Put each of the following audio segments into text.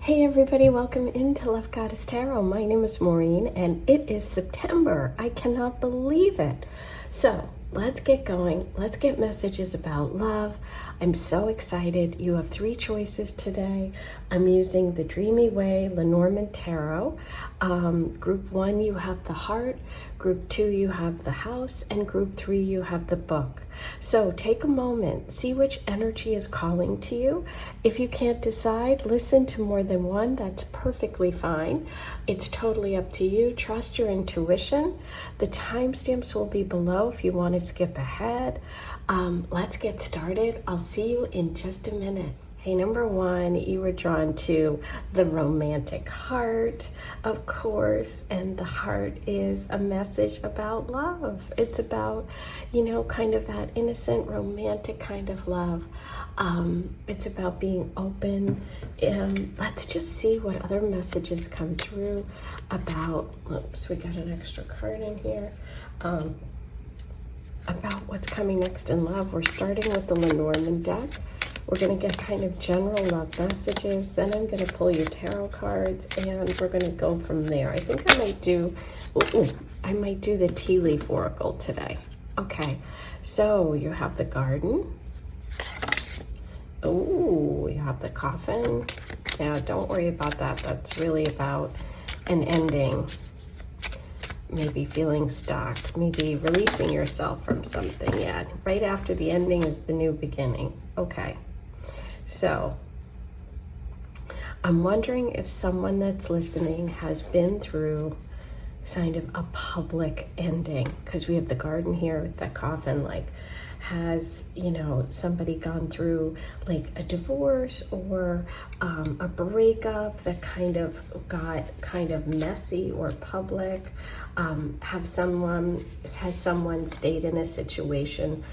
Hey everybody, welcome into Love Goddess Tarot. My name is Maureen and it is September. I cannot believe it. So let's get going. Let's get messages about love. I'm so excited. You have 3 choices today. I'm using the Dreamy Way Lenormand Tarot. Group 1, you have the heart. Group 2, you have the house. And group 3, you have the book. So take a moment, see which energy is calling to you. If you can't decide, listen to more than one. That's perfectly fine. It's totally up to you. Trust your intuition. The timestamps will be below if you want to skip ahead. Let's get started. I'll see you in just a minute. Hey, number 1, you were drawn to the romantic heart, of course, and the heart is a message about love. It's about, kind of that innocent, romantic kind of love. It's about being open. Let's just see what other messages come through about, oops, we got an extra card in here. About what's coming next in love. We're starting with the Lenormand deck. We're going to get kind of general love messages. Then I'm going to pull your tarot cards and we're going to go from there. I think I might do the tea leaf oracle today. Okay, so you have the garden. Oh, you have the coffin. Yeah, don't worry about that. That's really about an ending. Maybe feeling stuck, maybe releasing yourself from something. Yeah, right after the ending is the new beginning. Okay, so I'm wondering if someone that's listening has been through kind of a public ending, because we have the garden here with the coffin. Like, has somebody gone through like a divorce or a breakup that kind of got kind of messy or public? Has someone stayed in a situation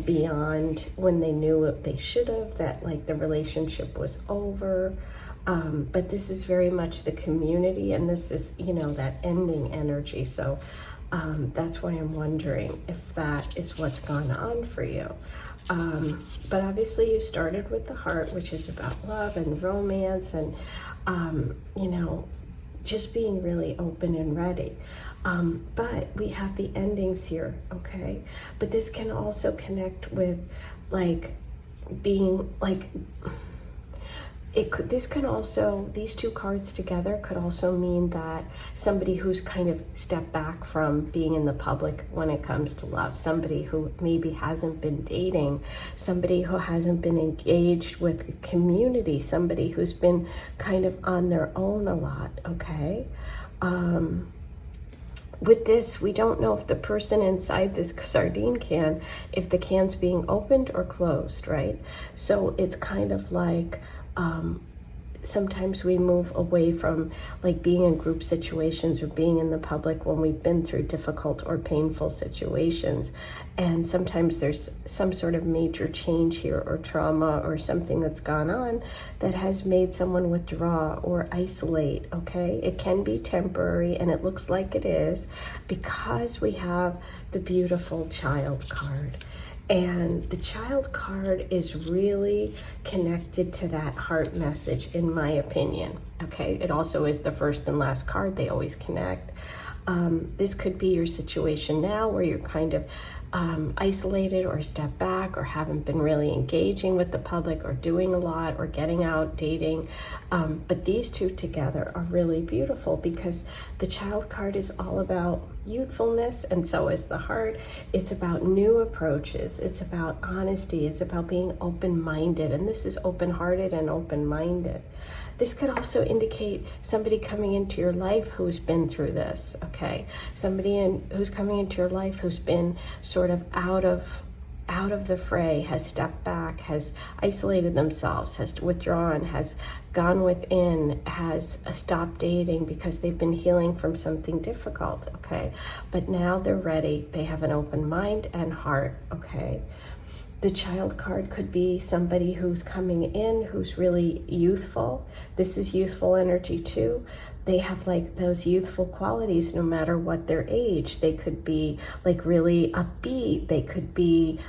beyond when they knew what they should have, that like the relationship was over? But this is very much the community, and this is that ending energy. So that's why I'm wondering if that is what's gone on for you. But obviously you started with the heart, which is about love and romance and, just being really open and ready. But we have the endings here, okay? But this can also connect with like being like, these 2 cards together could also mean that somebody who's kind of stepped back from being in the public when it comes to love, somebody who maybe hasn't been dating, somebody who hasn't been engaged with a community, somebody who's been kind of on their own a lot, okay? With this, we don't know if the person inside this sardine can, if the can's being opened or closed, right? So it's kind of like, sometimes we move away from like being in group situations or being in the public when we've been through difficult or painful situations. And sometimes there's some sort of major change here or trauma or something that's gone on that has made someone withdraw or isolate, okay? It can be temporary, and it looks like it is because we have the beautiful child card. And the child card is really connected to that heart message, in my opinion, okay? It also is the first and last card. They always connect. This could be your situation now where you're kind of isolated or step back or haven't been really engaging with the public or doing a lot or getting out, dating. But these 2 together are really beautiful because the child card is all about youthfulness, and so is the heart. It's about new approaches. It's about honesty. It's about being open-minded, and this is open-hearted and open-minded. This could also indicate somebody coming into your life who's been through this, okay? Somebody who's coming into your life who's been sort of out of the fray, has stepped back, has isolated themselves, has withdrawn, has gone within, has stopped dating because they've been healing from something difficult, okay? But now they're ready. They have an open mind and heart, okay? The child card could be somebody who's coming in, who's really youthful. This is youthful energy too. They have like those youthful qualities no matter what their age. They could be like really upbeat. They could be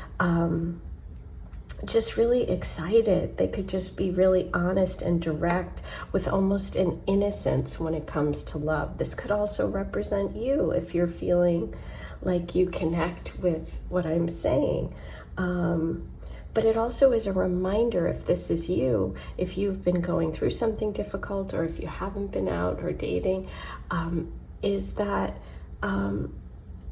just really excited. They could just be really honest and direct with almost an innocence when it comes to love. This could also represent you if you're feeling like you connect with what I'm saying. But it also is a reminder, if this is you, if you've been going through something difficult, or if you haven't been out or dating, is that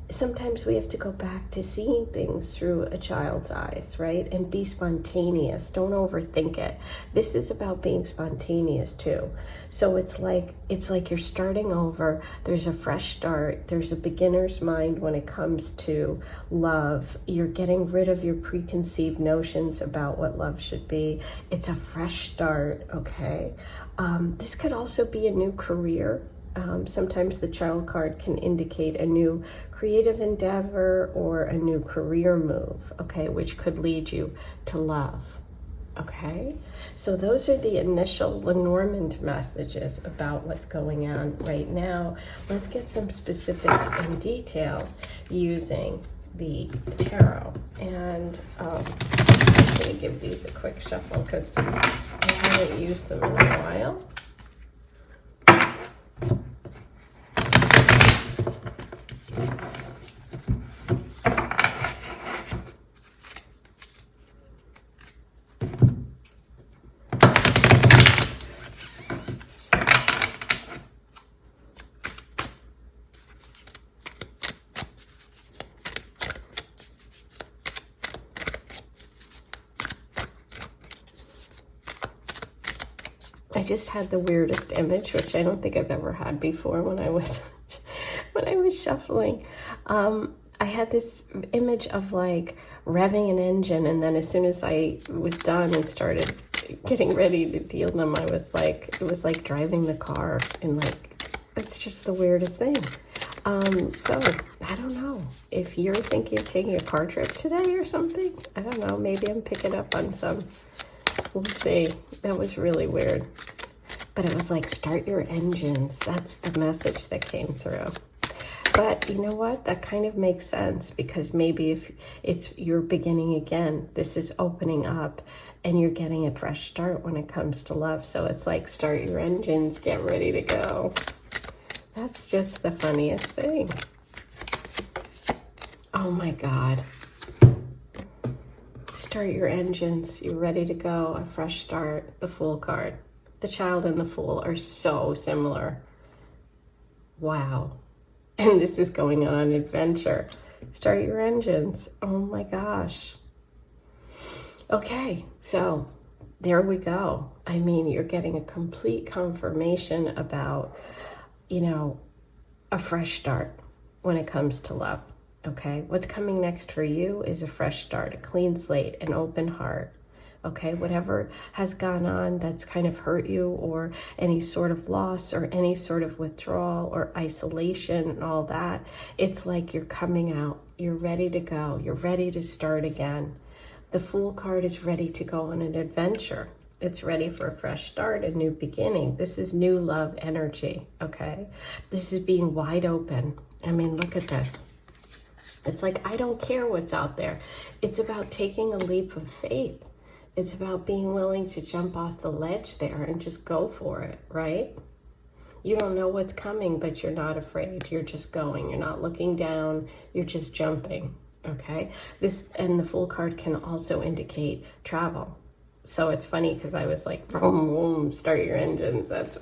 sometimes we have to go back to seeing things through a child's eyes, right? And be spontaneous. Don't overthink it. This is about being spontaneous too. So it's like you're starting over. There's a fresh start. There's a beginner's mind when it comes to love. You're getting rid of your preconceived notions about what love should be. It's a fresh start, okay? This could also be a new career. Sometimes the child card can indicate a new creative endeavor or a new career move, okay, which could lead you to love, okay? So those are the initial Lenormand messages about what's going on right now. Let's get some specifics and details using the tarot. And I'm going to give these a quick shuffle because I haven't used them in a while. I just had the weirdest image, which I don't think I've ever had before when I was shuffling. I had this image of like revving an engine, and then as soon as I was done and started getting ready to deal them, it was like driving the car, and like, it's just the weirdest thing. So I don't know if you're thinking of taking a car trip today or something. I don't know, maybe I'm picking up on some. We'll see. That was really weird. But it was like, start your engines. That's the message that came through. But you know what? That kind of makes sense, because maybe if you're beginning again, this is opening up and you're getting a fresh start when it comes to love. So it's like, start your engines, get ready to go. That's just the funniest thing. Oh my God. Start your engines, you're ready to go, a fresh start, the Fool card. The Child and the Fool are so similar. Wow. And this is going on an adventure. Start your engines. Oh my gosh. Okay, so there we go. I mean, you're getting a complete confirmation about, a fresh start when it comes to love. Okay, what's coming next for you is a fresh start, a clean slate, an open heart. Okay, whatever has gone on that's kind of hurt you, or any sort of loss or any sort of withdrawal or isolation and all that, it's like you're coming out, you're ready to go, you're ready to start again. The Fool card is ready to go on an adventure. It's ready for a fresh start, a new beginning. This is new love energy, okay? This is being wide open. I mean, look at this. It's like, I don't care what's out there. It's about taking a leap of faith. It's about being willing to jump off the ledge there and just go for it, right? You don't know what's coming, but you're not afraid. You're just going. You're not looking down. You're just jumping, okay? And the Fool card can also indicate travel. So it's funny because I was like, boom, boom, start your engines. That's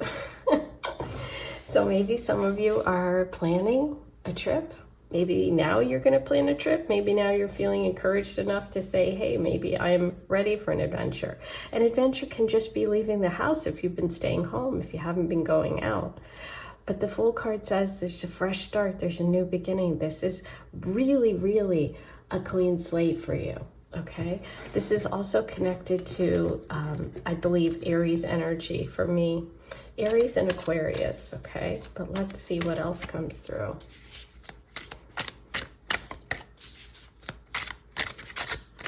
So maybe some of you are planning a trip. Maybe now you're going to plan a trip. Maybe now you're feeling encouraged enough to say, hey, maybe I'm ready for an adventure. An adventure can just be leaving the house if you've been staying home, if you haven't been going out. But the Fool card says there's a fresh start. There's a new beginning. This is really, really a clean slate for you. Okay. This is also connected to, I believe, Aries energy for me. Aries and Aquarius. Okay. But let's see what else comes through.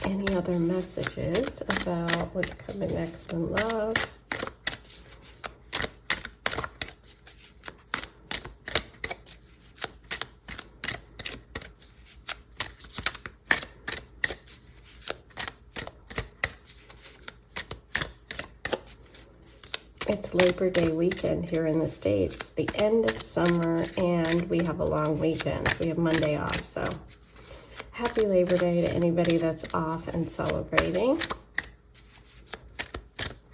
Any other messages about what's coming next in love? It's Labor Day weekend here in the States, the end of summer, and we have a long weekend. We have Monday off, so happy Labor Day to anybody that's off and celebrating.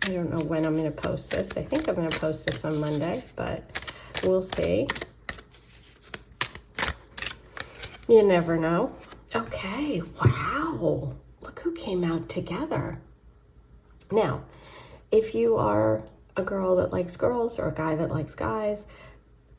I don't know when I'm going to post this. I think I'm going to post this on Monday, but we'll see. You never know. Okay, wow. Look who came out together. Now, if you are a girl that likes girls or a guy that likes guys,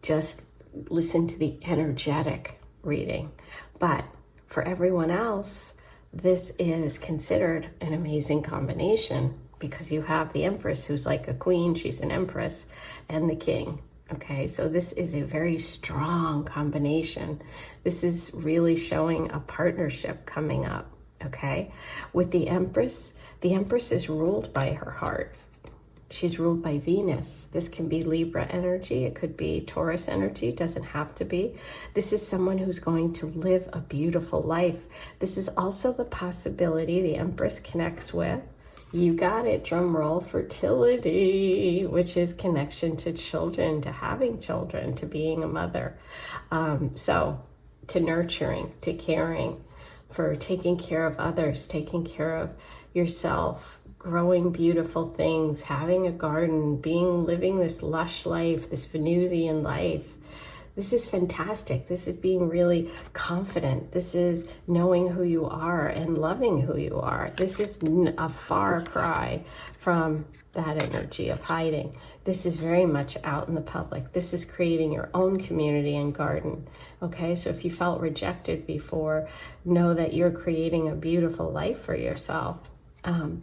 just listen to the energetic reading. But for everyone else, this is considered an amazing combination because you have the Empress, who's like a queen, she's an empress, and the king. Okay, so this is a very strong combination. This is really showing a partnership coming up, okay? With the Empress is ruled by her heart. She's ruled by Venus. This can be Libra energy. It could be Taurus energy. It doesn't have to be. This is someone who's going to live a beautiful life. This is also the possibility the Empress connects with, you got it, drum roll, fertility, which is connection to children, to having children, to being a mother. So to nurturing, to caring, for taking care of others, taking care of yourself, growing beautiful things, having a garden, living this lush life, this Venusian life. This is fantastic. This is being really confident. This is knowing who you are and loving who you are. This is a far cry from that energy of hiding. This is very much out in the public. This is creating your own community and garden. Okay, so if you felt rejected before, know that you're creating a beautiful life for yourself.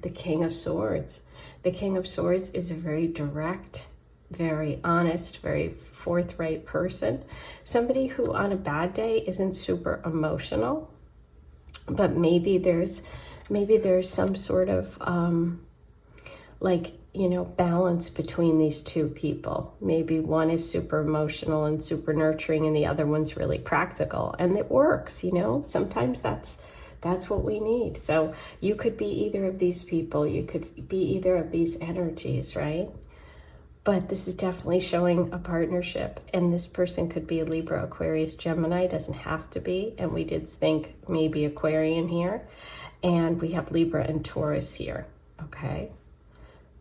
The King of Swords. The King of Swords is a very direct, very honest, very forthright person. Somebody who on a bad day isn't super emotional, but maybe there's some sort of balance between these two people. Maybe one is super emotional and super nurturing and the other one's really practical, and it works, sometimes that's what we need. So you could be either of these people, you could be either of these energies, right? But this is definitely showing a partnership, and this person could be a Libra, Aquarius, Gemini, doesn't have to be, and we did think maybe Aquarian here, and we have Libra and Taurus here, okay?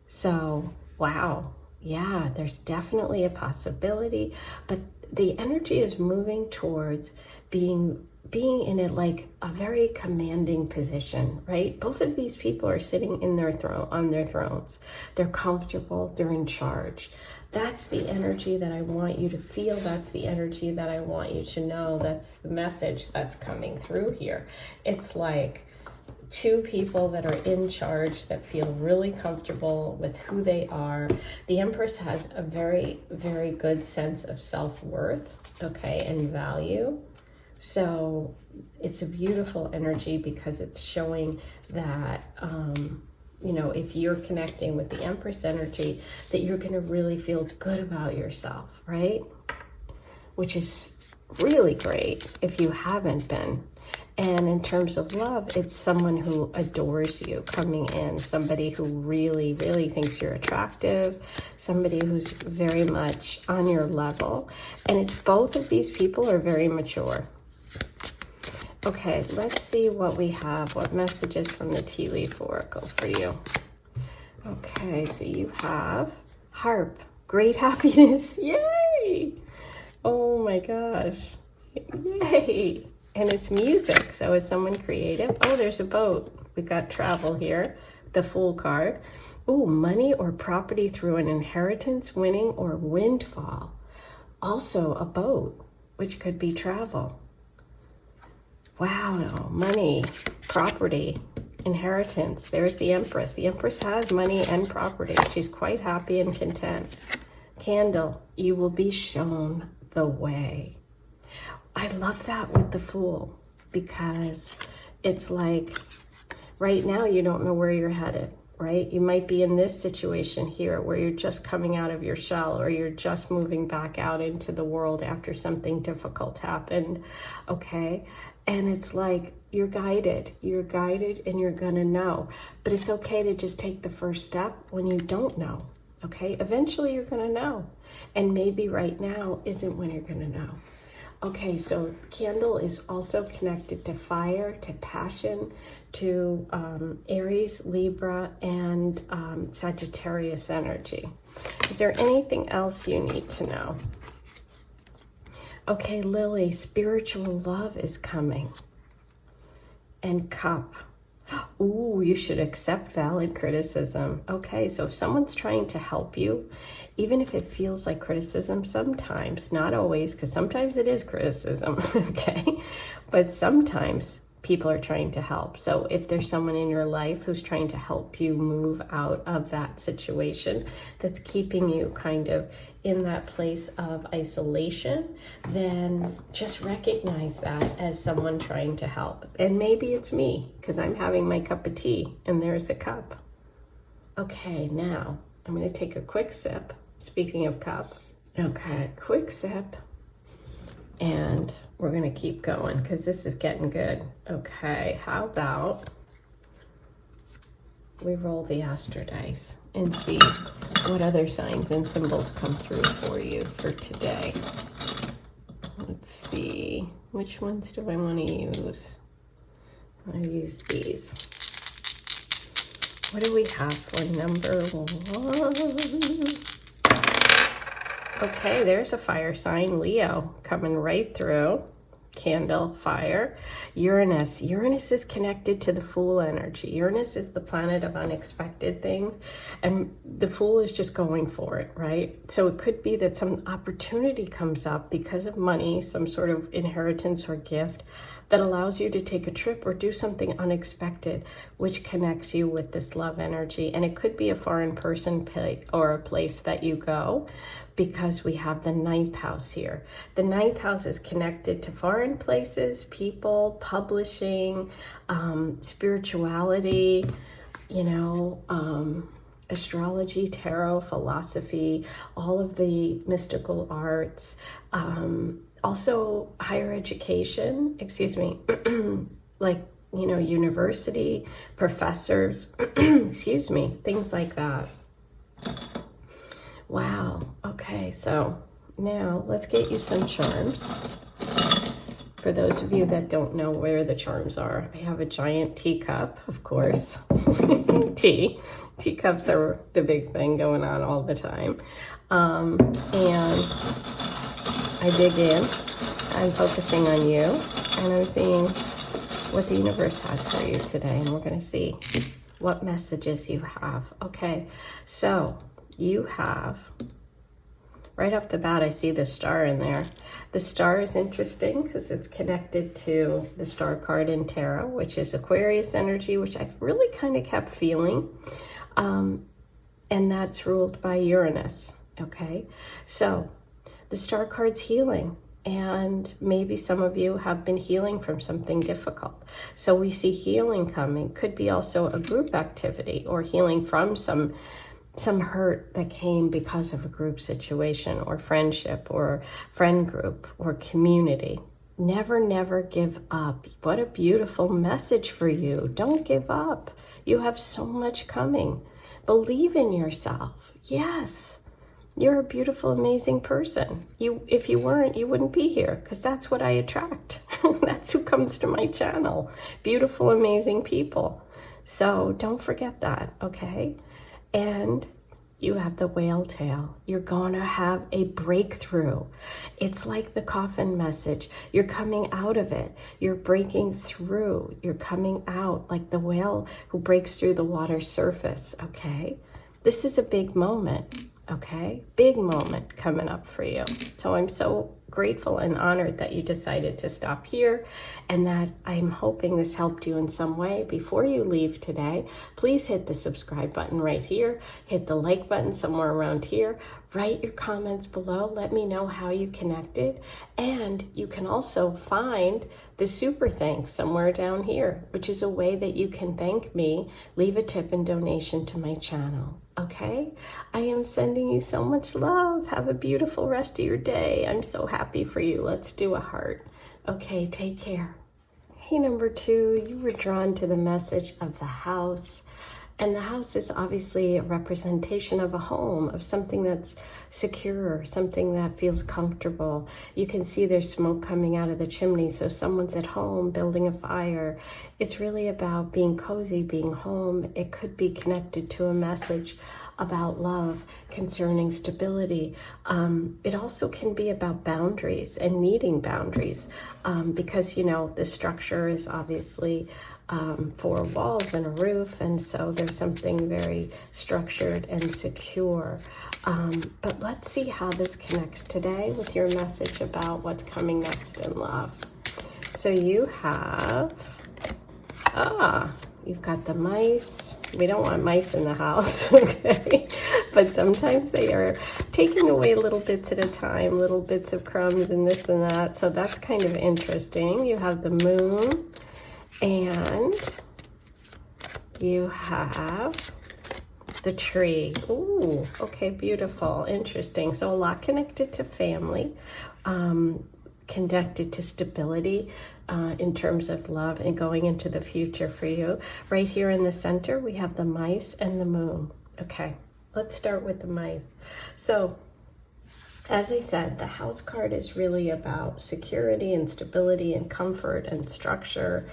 So, wow, yeah, there's definitely a possibility, but the energy is moving towards being in a very commanding position, right? Both of these people are sitting in on their thrones. They're comfortable, they're in charge. That's the energy that I want you to feel. That's the energy that I want you to know. That's the message that's coming through here. It's like two people that are in charge that feel really comfortable with who they are. The Empress has a very, very good sense of self-worth, okay, and value. So it's a beautiful energy because it's showing that, if you're connecting with the Empress energy, that you're going to really feel good about yourself, right? Which is really great if you haven't been. And in terms of love, it's someone who adores you coming in, somebody who really, really thinks you're attractive, somebody who's very much on your level. And it's both of these people are very mature. Okay, let's see what we have, what messages from the Tea Leaf Oracle for you. Okay, so you have Harp, great happiness, yay! Oh my gosh, yay! And it's music, so is someone creative? Oh, there's a boat. We've got travel here, the Fool card. Oh, money or property through an inheritance, winning, or windfall. Also a boat, which could be travel. Wow, money, property, inheritance. There's the Empress. The Empress has money and property. She's quite happy and content. Candle, you will be shown the way. I love that with the Fool because it's like right now you don't know where you're headed, right? You might be in this situation here where you're just coming out of your shell or you're just moving back out into the world after something difficult happened, okay? And it's like you're guided and you're gonna know. But it's okay to just take the first step when you don't know, Okay, eventually you're going to know. And maybe right now isn't when you're going to know. Okay, so candle is also connected to fire, to passion, to Aries, Libra, and Sagittarius energy. Is there anything else you need to know? Okay, Lily, spiritual love is coming. And cup. Ooh, you should accept valid criticism. Okay, so if someone's trying to help you, even if it feels like criticism sometimes, not always, because sometimes it is criticism, okay? But sometimes people are trying to help. So if there's someone in your life who's trying to help you move out of that situation that's keeping you kind of in that place of isolation, then just recognize that as someone trying to help. And maybe it's me, because I'm having my cup of tea and there's a cup. Okay, now I'm going to take a quick sip. Speaking of cup. Okay, quick sip. And we're going to keep going because this is getting good. Okay, how about we roll the Astro dice and see what other signs and symbols come through for you for today. Let's see. Which ones do I want to use? I use these. What do we have for number 1? Okay, there's a fire sign, Leo, coming right through. Candle, fire. Uranus. Uranus is connected to the Fool energy. Uranus is the planet of unexpected things, and the Fool is just going for it, right? So it could be that some opportunity comes up because of money, some sort of inheritance or gift that allows you to take a trip or do something unexpected, which connects you with this love energy. And it could be a foreign person or a place that you go, because we have the 9th house here. The 9th house is connected to foreign places, people, publishing, spirituality, astrology, tarot, philosophy, all of the mystical arts, also higher education, like, university, professors, things like that. Wow. Okay, so now let's get you some charms. For those of you that don't know where the charms are, I have a giant teacup, of course. Teacups are the big thing going on all the time. And I dig in. I'm focusing on you, and I'm seeing what the universe has for you today, and we're going to see what messages you have. Okay, so you have, right off the bat, I see the star in there. The star is interesting because it's connected to the star card in tarot, which is Aquarius energy, which I've really kind of kept feeling. And that's ruled by Uranus. Okay, so the star card's healing. And maybe some of you have been healing from something difficult. So we see healing coming. Could be also a group activity or healing from some hurt that came because of a group situation or friendship or friend group or community. Never give up. What a beautiful message for you. Don't give up. You have so much coming. Believe in yourself. Yes. You're a beautiful, amazing person. If you weren't, you wouldn't be here, because that's what I attract. That's who comes to my channel. Beautiful, amazing people. So don't forget that, okay? And you have the whale tail. You're going to have a breakthrough. It's like the coffin message. You're coming out of it. You're breaking through. You're coming out like the whale who breaks through the water surface, okay? This is a big moment. Okay, big moment coming up for you. So I'm so grateful and honored that you decided to stop here, and that I'm hoping this helped you in some way. Before you leave today, please hit the subscribe button right here, hit the like button somewhere around here, write your comments below, let me know how you connected, and you can also find the super thanks somewhere down here, which is a way that you can thank me, leave a tip and donation to my channel. Okay, I am sending you so much love. Have a beautiful rest of your day. I'm so happy for you. Let's do a heart. Okay, take care. Hey, number 2, you were drawn to the message of the house, And the house is obviously a representation of a home, of something that's secure, something that feels comfortable. You can see there's smoke coming out of the chimney, so someone's at home building a fire. It's really about being cozy, being home. It could be connected to a message about love, concerning stability. It also can be about boundaries and needing boundaries, because, you know, the structure is obviously 4 walls and a roof, and so there's something very structured and secure. But let's see how this connects today with your message about what's coming next in love. So you have, you've got the mice. We don't want mice in the house, okay? But sometimes they are taking away little bits at a time, little bits of crumbs and this and that. So that's kind of interesting. You have the moon, and you have the tree. Ooh, okay, beautiful, interesting. So a lot connected to family, connected to stability in terms of love and going into the future for you. Right here in the center, we have the mice and the moon. Okay, let's start with the mice. So, as I said, the house card is really about security and stability and comfort and structure.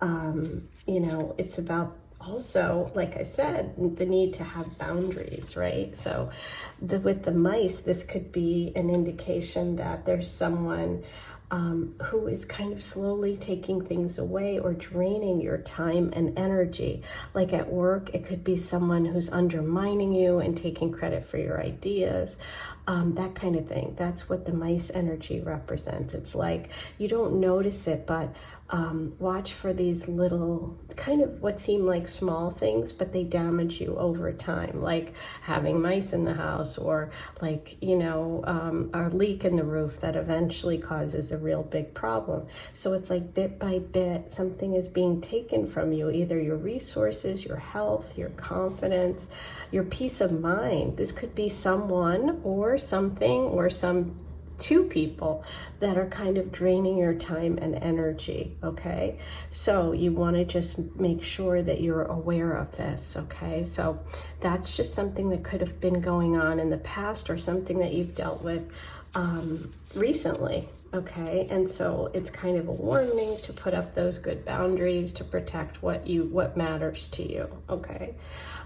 You know, it's about also, like I said, the need to have boundaries, right? So with the mice, this could be an indication that there's someone who is kind of slowly taking things away or draining your time and energy. Like at work, it could be someone who's undermining you and taking credit for your ideas, that kind of thing. That's what the mice energy represents. It's like you don't notice it, but watch for these little kind of what seem like small things, but they damage you over time, like having mice in the house, or like, you know, a leak in the roof that eventually causes a real big problem. So it's like bit by bit, something is being taken from you, either your resources, your health, your confidence, your peace of mind. This could be someone or something or some 2 people that are kind of draining your time and energy, okay? So you want to just make sure that you're aware of this, okay? So that's just something that could have been going on in the past, or something that you've dealt with recently, okay? And so it's kind of a warning to put up those good boundaries to protect what matters to you, okay?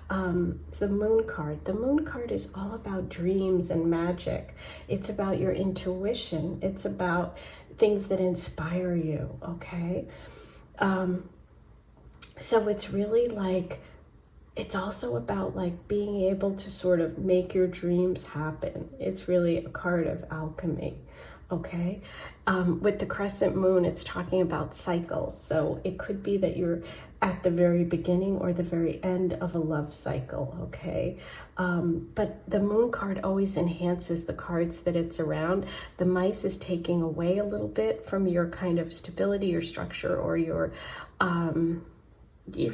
The moon card. The moon card is all about dreams and magic. It's about your intuition. It's about things that inspire you, okay? So it's really like, it's also about like being able to sort of make your dreams happen. It's really a card of alchemy, okay? With the crescent moon, it's talking about cycles. So it could be that you're at the very beginning or the very end of a love cycle, okay? But the moon card always enhances the cards that it's around. The mice is taking away a little bit from your kind of stability, your structure, or your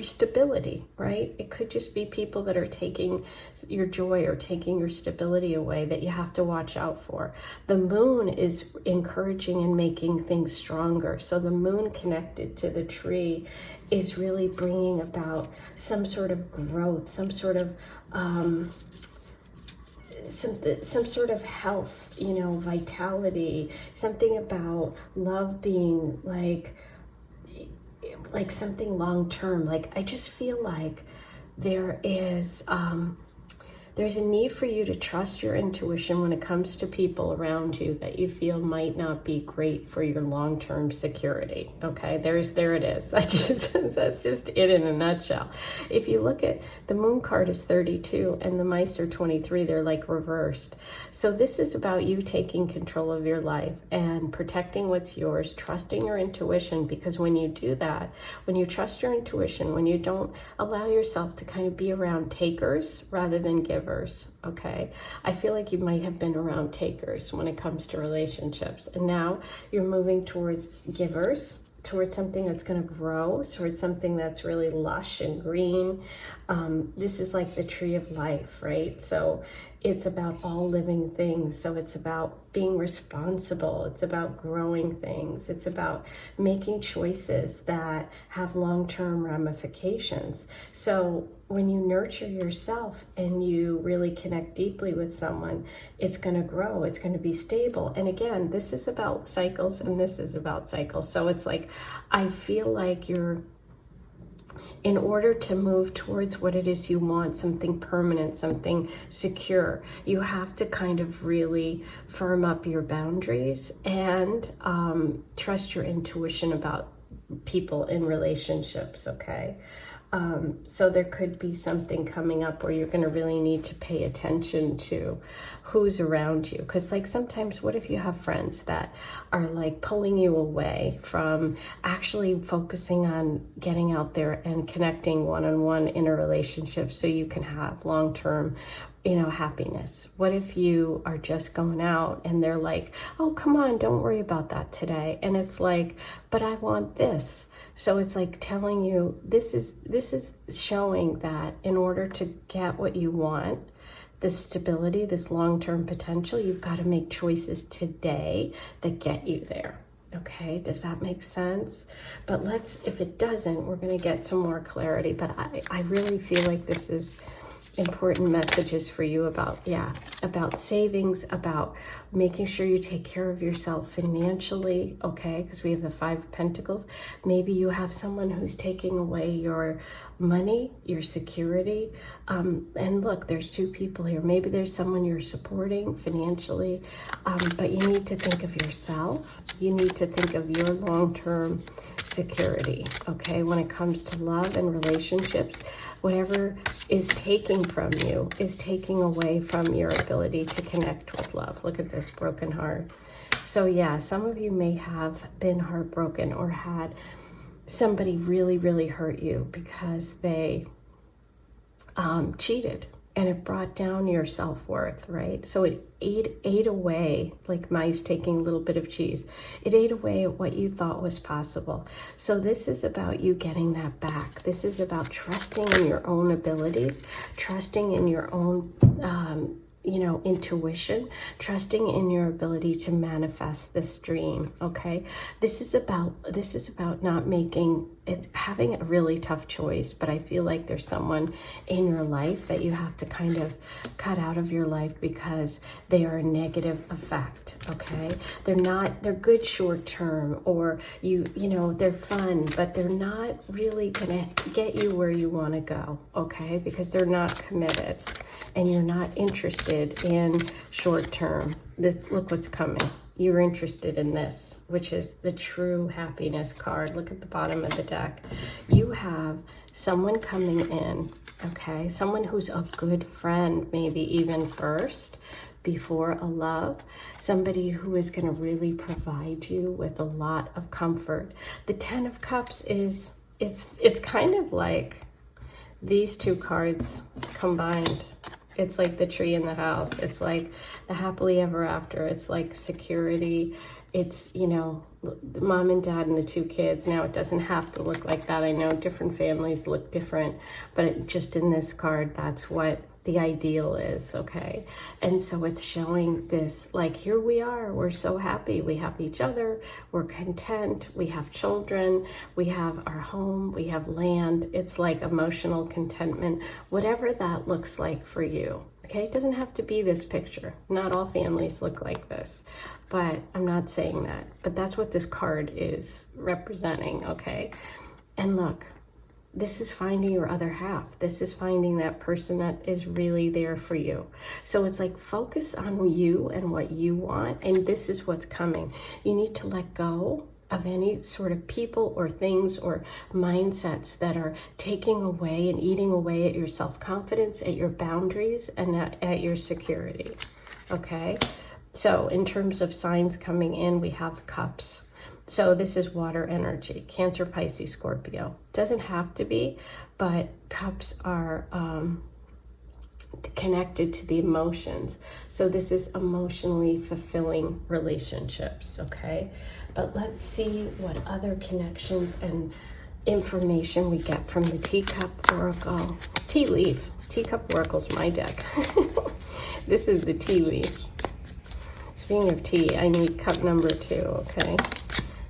stability, right? It could just be people that are taking your joy or taking your stability away that you have to watch out for. The moon is encouraging and making things stronger. So the moon connected to the tree is really bringing about some sort of growth, some sort of some sort of health, you know, vitality, something about love being like something long-term. Like, I just feel like there is there's a need for you to trust your intuition when it comes to people around you that you feel might not be great for your long-term security, okay? There it is. That's just it in a nutshell. If you look at the moon card is 32 and the mice are 23, they're like reversed. So this is about you taking control of your life and protecting what's yours, trusting your intuition, because when you do that, when you trust your intuition, when you don't allow yourself to kind of be around takers rather than givers, okay? I feel like you might have been around takers when it comes to relationships, and now you're moving towards givers, towards something that's going to grow, towards something that's really lush and green. This is like the tree of life, right? So it's about all living things. So it's about being responsible. It's about growing things. It's about making choices that have long-term ramifications. So when you nurture yourself and you really connect deeply with someone, it's going to grow, it's going to be stable. And again, this is about cycles and this is about cycles. So it's like, I feel like you're, in order to move towards what it is you want, something permanent, something secure, you have to kind of really firm up your boundaries and trust your intuition about people in relationships, okay? So there could be something coming up where you're going to really need to pay attention to who's around you. Because like sometimes, what if you have friends that are like pulling you away from actually focusing on getting out there and connecting one-on-one in a relationship so you can have long-term, you know, happiness? What if you are just going out and they're like, oh, come on, don't worry about that today. And it's like, but I want this. So it's like telling you, this is showing that in order to get what you want, this stability, this long-term potential, you've got to make choices today that get you there. Okay, does that make sense? But if it doesn't, we're going to get some more clarity. But I really feel like this is important messages for you about savings, about making sure you take care of yourself financially, okay? Because we have the 5 of Pentacles. Maybe you have someone who's taking away your money, your security. And look, there's 2 people here. Maybe there's someone you're supporting financially, but you need to think of yourself. You need to think of your long-term security, okay? When it comes to love and relationships, whatever is taking from you is taking away from your ability to connect with love. Look at this broken heart. So yeah, some of you may have been heartbroken or had somebody really, really hurt you because they cheated, and it brought down your self-worth, right? So it ate away, like mice taking a little bit of cheese. It ate away at what you thought was possible. So this is about you getting that back. This is about trusting in your own abilities, trusting in your own intuition, trusting in your ability to manifest this dream, okay? This is about not making it, having a really tough choice, but I feel like there's someone in your life that you have to kind of cut out of your life because they are a negative effect, okay? They're good short term, or they're fun, but they're not really gonna get you where you want to go, okay? Because they're not committed and you're not interested in short term. Look what's coming. You're interested in this, which is the true happiness card. Look at the bottom of the deck. You have someone coming in, okay? Someone who's a good friend, maybe even first, before a love. Somebody who is going to really provide you with a lot of comfort. The 10 of Cups it's kind of like these 2 cards combined. It's like the tree in the house. It's like the happily ever after. It's like security. It's, the mom and dad and the 2 kids. Now, it doesn't have to look like that. I know different families look different, but just in this card, that's what the ideal is, okay? And so it's showing this, like, here we are, we're so happy, we have each other, we're content, we have children, we have our home, we have land. It's like emotional contentment, whatever that looks like for you, okay? It doesn't have to be this picture. Not all families look like this, but I'm not saying that, but that's what this card is representing, okay? And look, this is finding your other half. This is finding that person that is really there for you. So it's like, focus on you and what you want, and this is what's coming. You need to let go of any sort of people or things or mindsets that are taking away and eating away at your self-confidence, at your boundaries, and at your security, okay? So in terms of signs coming in, we have Cups. So this is water energy, Cancer, Pisces, Scorpio. Doesn't have to be, but Cups are connected to the emotions. So this is emotionally fulfilling relationships, okay? But let's see what other connections and information we get from the Teacup Oracle. Tea Leaf. Teacup Oracle's my deck. This is the tea leaf. Speaking of tea, I need cup number 2, okay?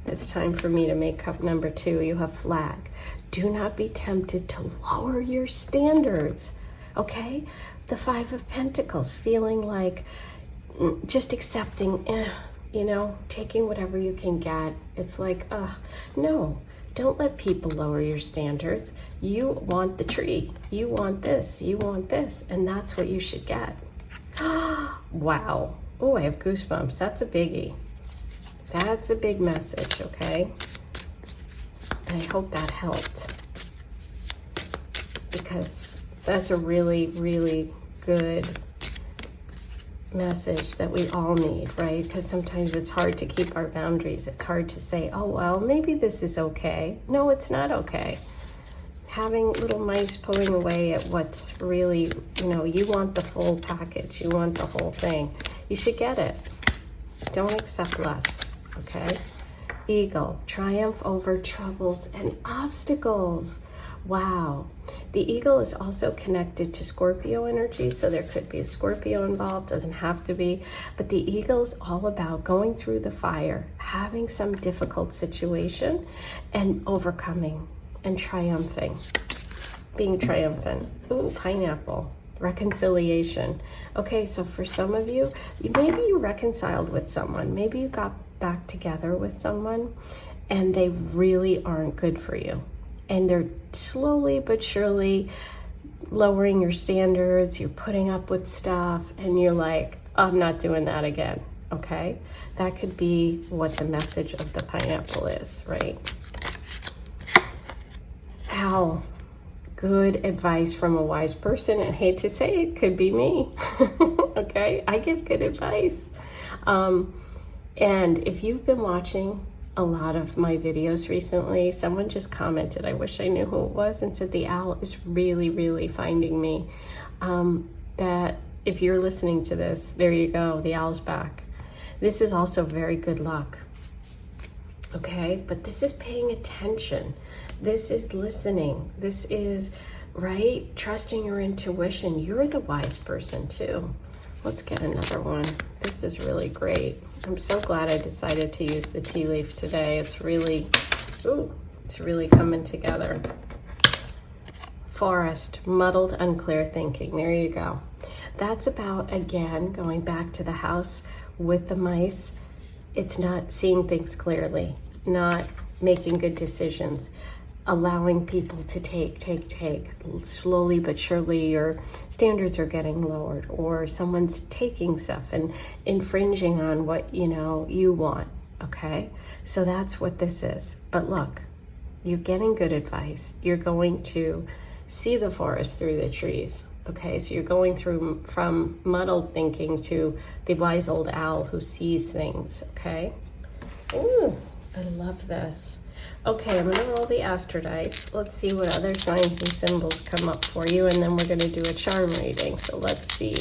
It's time for me to make cup number 2. You have flag. Do not be tempted to lower your standards, okay? The 5 of Pentacles, feeling like just accepting, you know, taking whatever you can get. It's like, no, don't let people lower your standards. You want the tree. You want this. You want this. And that's what you should get. Wow. Oh, I have goosebumps. That's a biggie. That's a big message, okay? And I hope that helped, because that's a really, really good message that we all need, right? Because sometimes it's hard to keep our boundaries. It's hard to say, oh, well, maybe this is okay. No, it's not okay. Having little mice pulling away at what's really, you know, you want the full package. You want the whole thing. You should get it. Don't accept less, okay? Eagle, triumph over troubles and obstacles. Wow. The eagle is also connected to Scorpio energy, so there could be a Scorpio involved, doesn't have to be, but the eagle is all about going through the fire, having some difficult situation and overcoming and triumphing, being triumphant. Ooh, pineapple, reconciliation. Okay, so for some of you, maybe you reconciled with someone, maybe you got back together with someone and they really aren't good for you. And they're slowly but surely lowering your standards. You're putting up with stuff and you're like, I'm not doing that again, okay? That could be what the message of the pineapple is, right? Owl, good advice from a wise person. And hate to say it, could be me, okay? I give good advice. And if you've been watching a lot of my videos recently, someone just commented, I wish I knew who it was, and said the owl is really, really finding me. That if you're listening to this, there you go, the owl's back. This is also very good luck, okay? But this is paying attention. This is listening. This is, right, trusting your intuition. You're the wise person too. Let's get another one. This is really great. I'm so glad I decided to use the tea leaf today. It's really, it's really coming together. Forest, muddled, unclear thinking. There you go. That's about, again, going back to the house with the mice. It's not seeing things clearly, not making good decisions, allowing people to take. Slowly but surely your standards are getting lowered, or someone's taking stuff and infringing on what, you know, you want, okay? So that's what this is. But look, you're getting good advice. You're going to see the forest through the trees, okay? So you're going through from muddled thinking to the wise old owl who sees things, okay? Ooh, I love this. Okay, I'm going to roll the astro dice. Let's see what other signs and symbols come up for you, and then we're going to do a charm reading. So let's see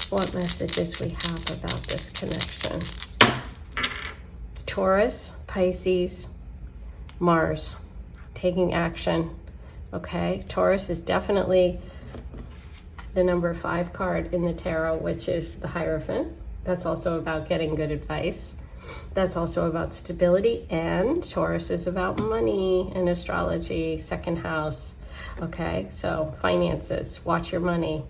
what messages we have about this connection. Taurus, Pisces, Mars, taking action. Okay, Taurus is definitely the number 5 card in the tarot, which is the Hierophant. That's also about getting good advice. That's also about stability, and Taurus is about money and astrology, second house. Okay, so finances, watch your money.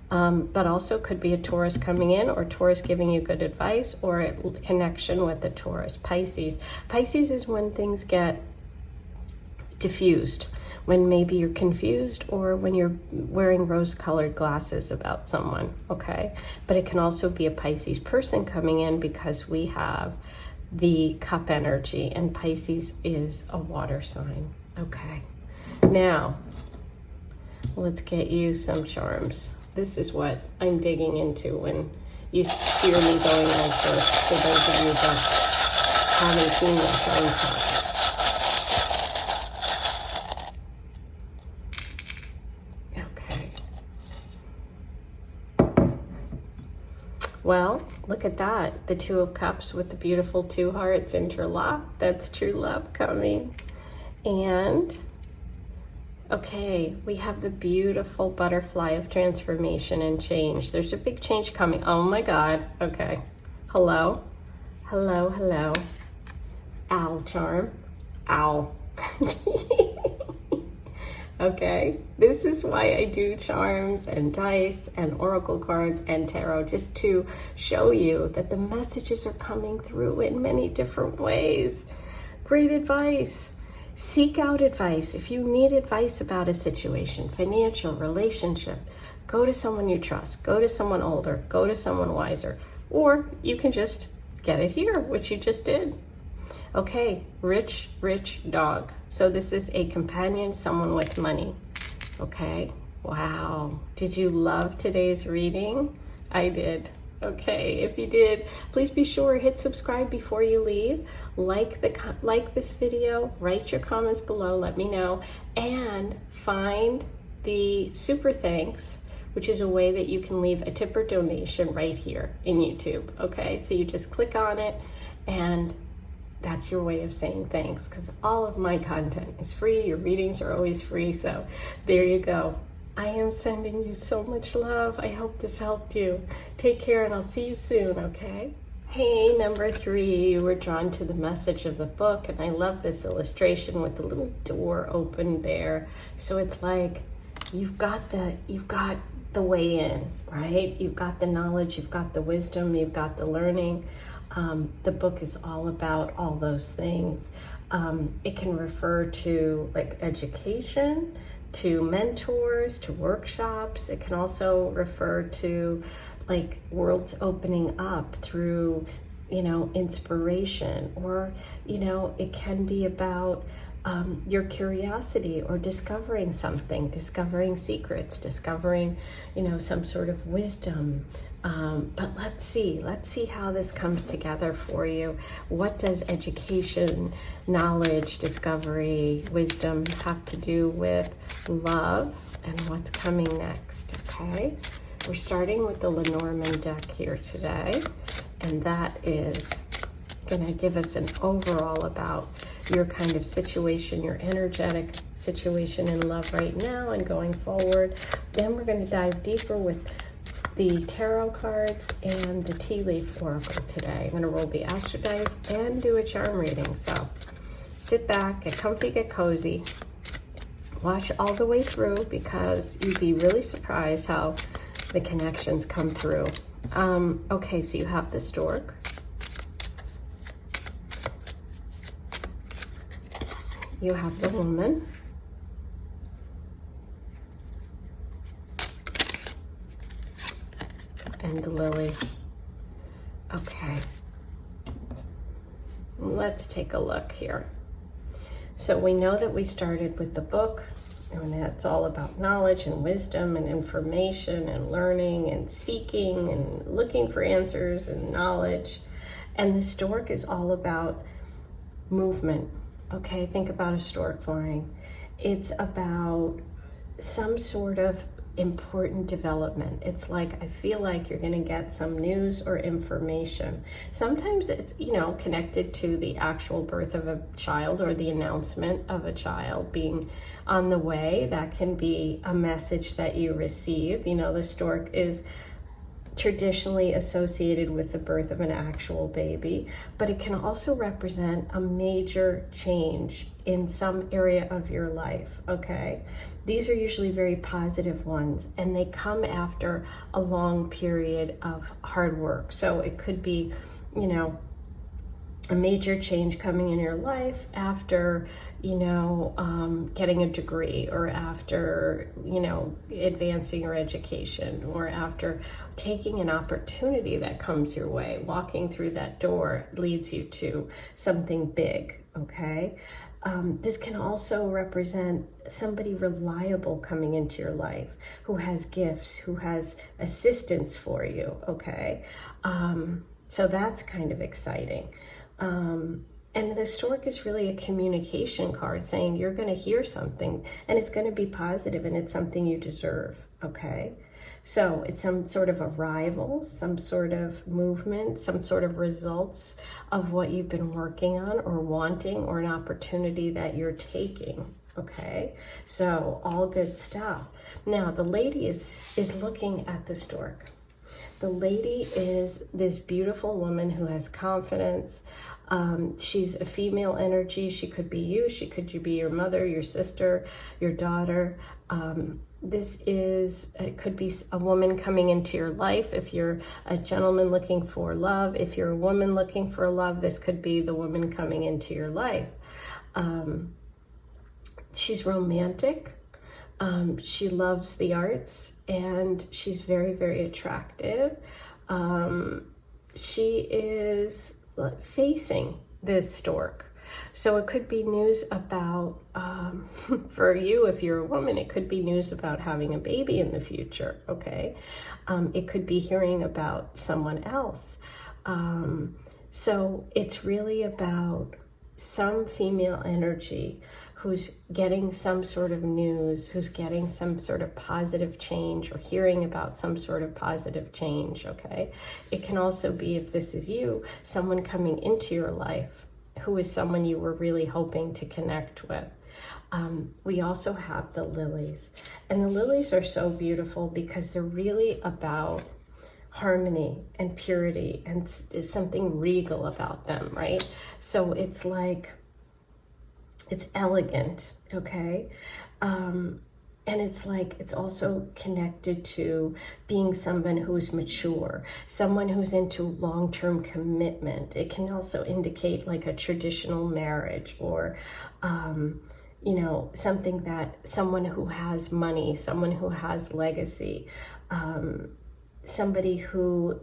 But also could be a Taurus coming in, or Taurus giving you good advice, or a connection with the Taurus. Pisces. Pisces is when things get diffused, when maybe you're confused, or when you're wearing rose-colored glasses about someone, okay? But it can also be a Pisces person coming in, because we have the cup energy, and Pisces is a water sign, okay? Now, let's get you some charms. This is what I'm digging into when you hear me going on first, for those of you that haven't seen my charm talk. Well, look at that. The 2 of Cups with the beautiful 2 hearts interlocked. That's true love coming. And, okay, we have the beautiful butterfly of transformation and change. There's a big change coming. Oh my God. Okay. Hello. Hello, hello. owl charm. Owl. Okay, this is why I do charms and dice and oracle cards and tarot, just to show you that the messages are coming through in many different ways. Great advice. Seek out advice. If you need advice about a situation, financial, relationship, go to someone you trust, go to someone older, go to someone wiser, or you can just get it here, which you just did. Okay, rich dog. So this is a companion, someone with money. Okay, wow. Did you love today's reading? I did. Okay, if you did, please be sure hit subscribe before you leave. Like this video, write your comments below, let me know, and find the super thanks, which is a way that you can leave a tip or donation right here in YouTube. Okay, so you just click on it, and that's your way of saying thanks, because all of my content is free. Your readings are always free, so there you go. I am sending you so much love. I hope this helped you. Take care, and I'll see you soon, okay? Hey, number 3, you were drawn to the message of the book, and I love this illustration with the little door open there. So it's like you've got the way in, right? You've got the knowledge, you've got the wisdom, you've got the learning. The book is all about all those things. It can refer to like education, to mentors, to workshops. It can also refer to like worlds opening up through, inspiration, or, it can be about your curiosity or discovering something, discovering secrets, discovering, some sort of wisdom. But let's see how this comes together for you. What does education, knowledge, discovery, wisdom have to do with love, and what's coming next? Okay, we're starting with the Lenormand deck here today, and that is going to give us an overall about your kind of situation, your energetic situation in love right now and going forward. Then we're going to dive deeper with the tarot cards and the tea leaf oracle today. I'm going to roll the astro dice and do a charm reading. So sit back, get comfy, get cozy, watch all the way through, because you'd be really surprised how the connections come through. Okay, so you have the stork, you have the woman, and the lily. Okay, let's take a look here. So we know that we started with the book, and it's all about knowledge and wisdom and information and learning and seeking and looking for answers and knowledge. And the stork is all about movement. Okay, think about a stork flying. It's about some sort of important development. It's like, I feel like you're going to get some news or information. Sometimes it's, connected to the actual birth of a child or the announcement of a child being on the way. That can be a message that you receive. The stork is traditionally associated with the birth of an actual baby, but it can also represent a major change in some area of your life, okay? These are usually very positive ones, and they come after a long period of hard work. So it could be, a major change coming in your life after, getting a degree, or after, advancing your education, or after taking an opportunity that comes your way. Walking through that door leads you to something big, okay? This can also represent somebody reliable coming into your life, who has gifts, who has assistance for you, okay? So that's kind of exciting. And the stork is really a communication card, saying you're going to hear something, and it's going to be positive, and it's something you deserve, okay? So it's some sort of arrival, some sort of movement, some sort of results of what you've been working on or wanting, or an opportunity that you're taking, okay? So all good stuff. Now the lady is looking at the stork. The lady is this beautiful woman who has confidence, She's a female energy. She could be you. She could be your mother, your sister, your daughter. It could be a woman coming into your life. If you're a gentleman looking for love, if you're a woman looking for love, this could be the woman coming into your life. She's romantic. She loves the arts, and she's very, very attractive. She is facing this stork. So it could be news about, for you, if you're a woman, it could be news about having a baby in the future, okay? It could be hearing about someone else. So it's really about some female energy who's getting some sort of news, who's getting some sort of positive change or hearing about some sort of positive change, okay? It can also be, if this is you, someone coming into your life who is someone you were really hoping to connect with. We also have the lilies. And the lilies are so beautiful because they're really about harmony and purity, and there's something regal about them, right? So it's like, it's elegant, okay? And it's like, it's also connected to being someone who's mature, someone who's into long-term commitment. It can also indicate like a traditional marriage, or, you know, someone who has money, someone who has legacy, somebody who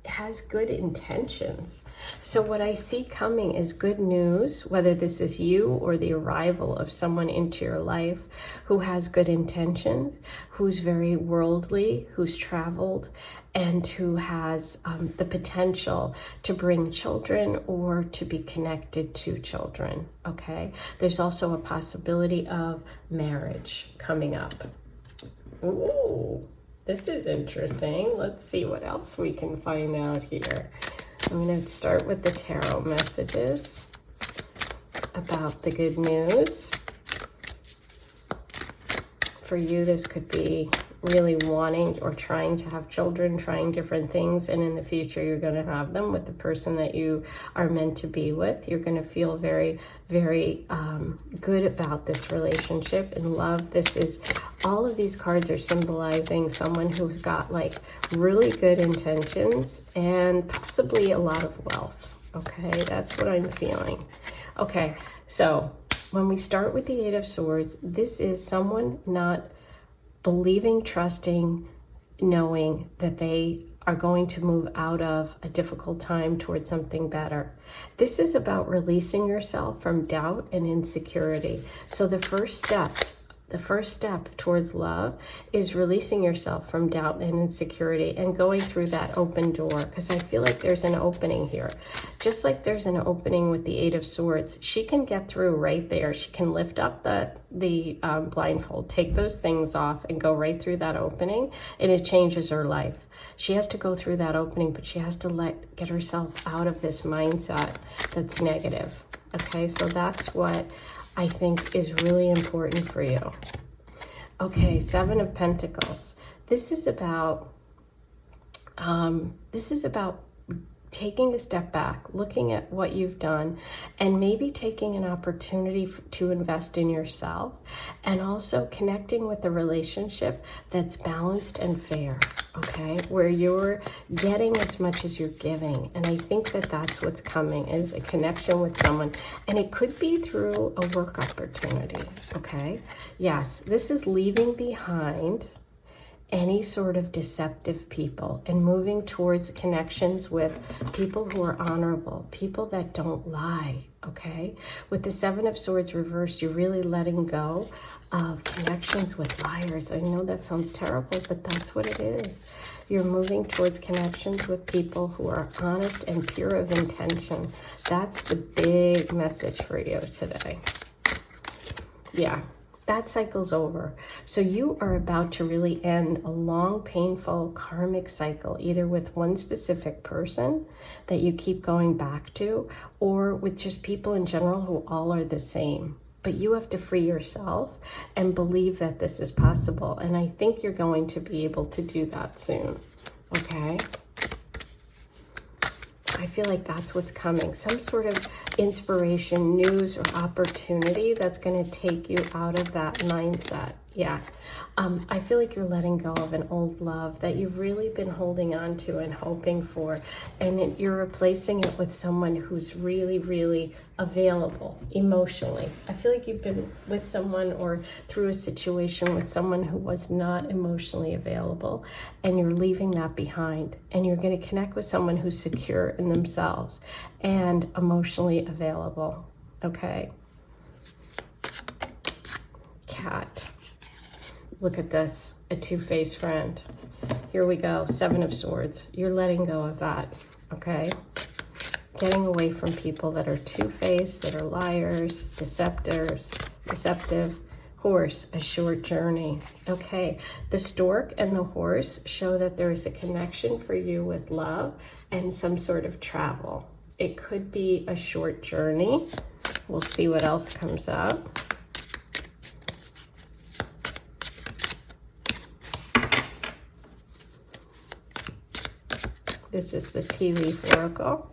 has good intentions. So what I see coming is good news, whether this is you or the arrival of someone into your life who has good intentions, who's very worldly, who's traveled, and who has the potential to bring children or to be connected to children, okay? There's also a possibility of marriage coming up. Ooh. This is interesting. Let's see what else we can find out here. I'm going to start with the tarot messages about the good news. For you, this could be really wanting or trying to have children, trying different things, and in the future you're going to have them with the person that you are meant to be with. You're going to feel very, very good about this relationship and love. This is, all of these cards are symbolizing someone who's got like really good intentions and possibly a lot of wealth. Okay, that's what I'm feeling. Okay, so when we start with the Eight of Swords, this is someone not believing, trusting, knowing that they are going to move out of a difficult time towards something better. This is about releasing yourself from doubt and insecurity. So the first step towards love is releasing yourself from doubt and insecurity and going through that open door, because I feel like there's an opening here. Just like there's an opening with the Eight of Swords, she can get through right there. She can lift up the blindfold, take those things off, and go right through that opening, and it changes her life. She has to go through that opening, but she has to get herself out of this mindset that's negative. Okay, so that's what I think is really important for you. Okay, Seven of Pentacles. This is about taking a step back, looking at what you've done, and maybe taking an opportunity to invest in yourself, and also connecting with a relationship that's balanced and fair, okay? Where you're getting as much as you're giving. And I think that that's what's coming, is a connection with someone. And it could be through a work opportunity, okay? Yes, this is leaving behind any sort of deceptive people and moving towards connections with people who are honorable, people that don't lie, okay? With the Seven of Swords reversed, you're really letting go of connections with liars. I know that sounds terrible, but that's what it is. You're moving towards connections with people who are honest and pure of intention. That's the big message for you today. Yeah. That cycle's over. So you are about to really end a long, painful, karmic cycle, either with one specific person that you keep going back to, or with just people in general who all are the same. But you have to free yourself and believe that this is possible. And I think you're going to be able to do that soon. Okay? I feel like that's what's coming. Some sort of inspiration, news, or opportunity that's going to take you out of that mindset. Yeah. I feel like you're letting go of an old love that you've really been holding on to and hoping for, and you're replacing it with someone who's really, really available emotionally. I feel like you've been with someone or through a situation with someone who was not emotionally available, and you're leaving that behind, and you're going to connect with someone who's secure in themselves and emotionally available. Okay. Cat. Look at this, a two-faced friend. Here we go, Seven of Swords. You're letting go of that, okay? Getting away from people that are two-faced, that are liars, deceptive. Horse, a short journey. Okay, the stork and the horse show that there is a connection for you with love and some sort of travel. It could be a short journey. We'll see what else comes up. This is the tea leaf oracle.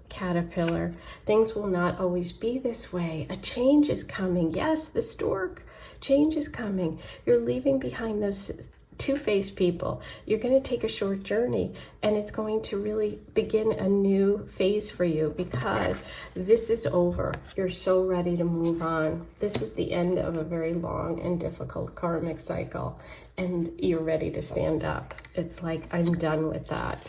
Caterpillar. Things will not always be this way. A change is coming. Yes, the stork. Change is coming. You're leaving behind those two-faced people. You're going to take a short journey, and it's going to really begin a new phase for you because this is over. You're so ready to move on. This is the end of a very long and difficult karmic cycle, and you're ready to stand up. It's like, I'm done with that.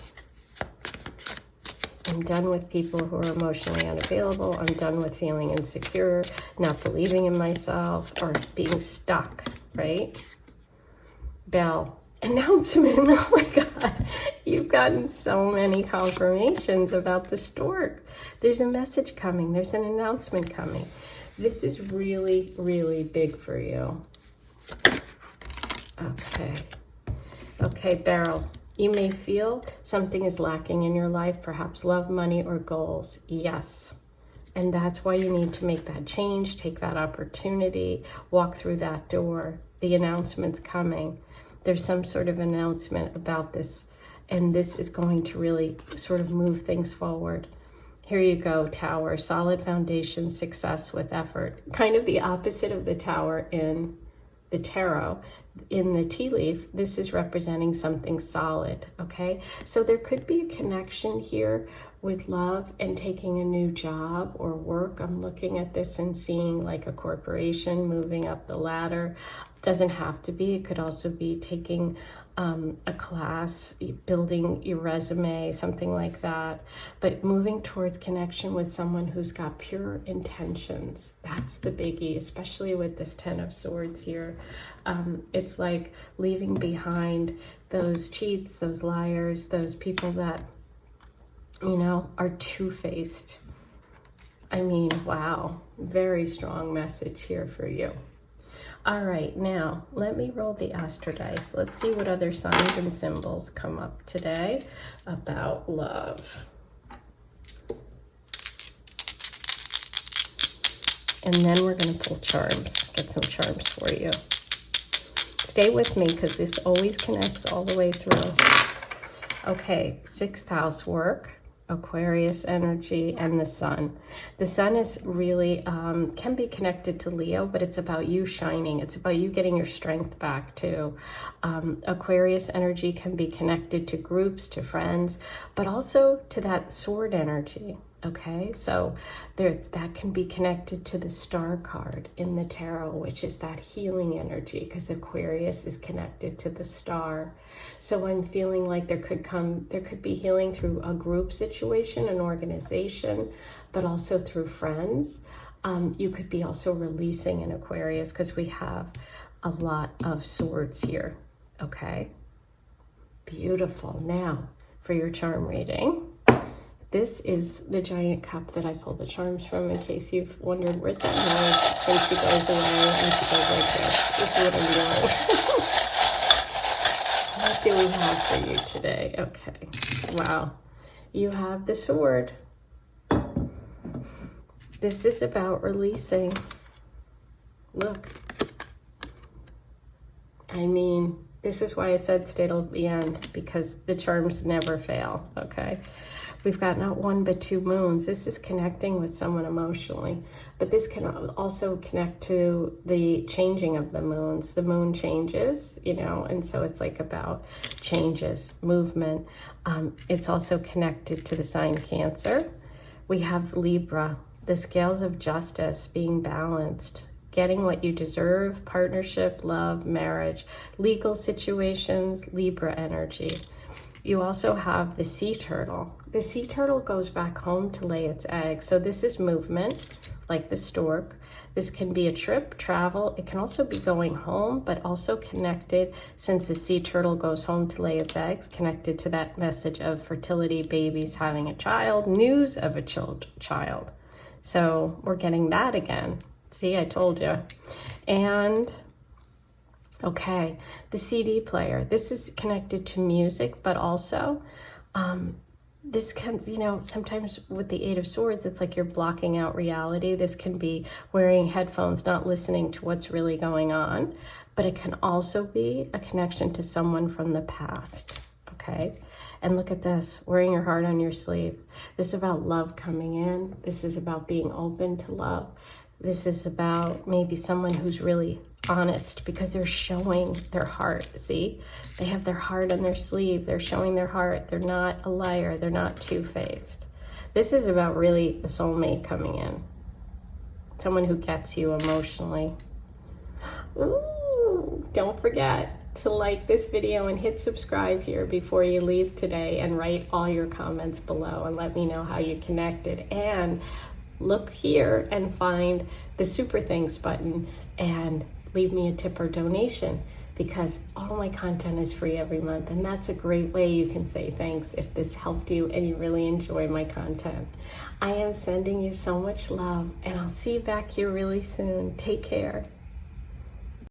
I'm done with people who are emotionally unavailable. I'm done with feeling insecure, not believing in myself, or being stuck, right? Bell. Announcement. Oh my God. You've gotten so many confirmations about the stork. There's a message coming. There's an announcement coming. This is really, really big for you. Okay. Okay, Beryl. You may feel something is lacking in your life, perhaps love, money, or goals. Yes. And that's why you need to make that change, take that opportunity, walk through that door. The announcement's coming. There's some sort of announcement about this, and this is going to really sort of move things forward. Here you go, Tower. Solid foundation, success with effort. Kind of the opposite of the Tower in the tarot. In the tea leaf, this is representing something solid, okay? So there could be a connection here with love and taking a new job or work. I'm looking at this and seeing like a corporation moving up the ladder. Doesn't have to be. It could also be taking a class, building your resume, something like that. But moving towards connection with someone who's got pure intentions. That's the biggie, especially with this Ten of Swords here. It's like leaving behind those cheats, those liars, those people that, you know, are two-faced. I mean, wow, very strong message here for you. All right, now let me roll the Astro dice. Let's see what other signs and symbols come up today about love. And then we're going to pull charms, get some charms for you. Stay with me because this always connects all the way through. Okay, 6th house work. Aquarius energy and the sun. The sun is really can be connected to Leo, but it's about you shining. It's about you getting your strength back too. Aquarius energy can be connected to groups, to friends, but also to that sword energy. Okay, so that can be connected to the star card in the tarot, which is that healing energy, because Aquarius is connected to the star. So I'm feeling like there could be healing through a group situation, an organization, but also through friends. You could be also releasing in Aquarius because we have a lot of swords here. Okay, beautiful. Now for your charm reading. This is the giant cup that I pulled the charms from, in case you've wondered where that goes. And she goes away and she goes like this. This is what I'm doing. What do we have for you today? Okay. Wow. You have the sword. This is about releasing. Look. I mean, This is why I said stay till the end, because the charms never fail, okay? We've got not one but two moons. This is connecting with someone emotionally, but this can also connect to the changing of the moons. The moon changes, you know, and so it's like about changes, movement. It's also connected to the sign Cancer. We have Libra, the scales of justice being balanced, getting what you deserve, partnership, love, marriage, legal situations, Libra energy. You also have the sea turtle. The sea turtle goes back home to lay its eggs. So this is movement, like the stork. This can be a trip, travel. It can also be going home, but also connected, since the sea turtle goes home to lay its eggs, connected to that message of fertility, babies, having a child, news of a child. So we're getting that again. See, I told you. And okay, the CD player. This is connected to music, but also this can, you know, sometimes with the Eight of Swords, it's like you're blocking out reality. This can be wearing headphones, not listening to what's really going on, but it can also be a connection to someone from the past, okay? And look at this, wearing your heart on your sleeve. This is about love coming in. This is about being open to love. This is about maybe someone who's really honest, because they're showing their heart. See, they have their heart on their sleeve. They're showing their heart. They're not a liar. They're not two-faced. This is about really a soulmate coming in, someone who gets you emotionally. Ooh, don't forget to like this video and hit subscribe here before you leave today, and write all your comments below and let me know how you connected. And look here and find the Super Thanks button and leave me a tip or donation, because all my content is free every month, and that's a great way you can say thanks if this helped you and you really enjoy my content. I am sending you so much love, and I'll see you back here really soon. Take care.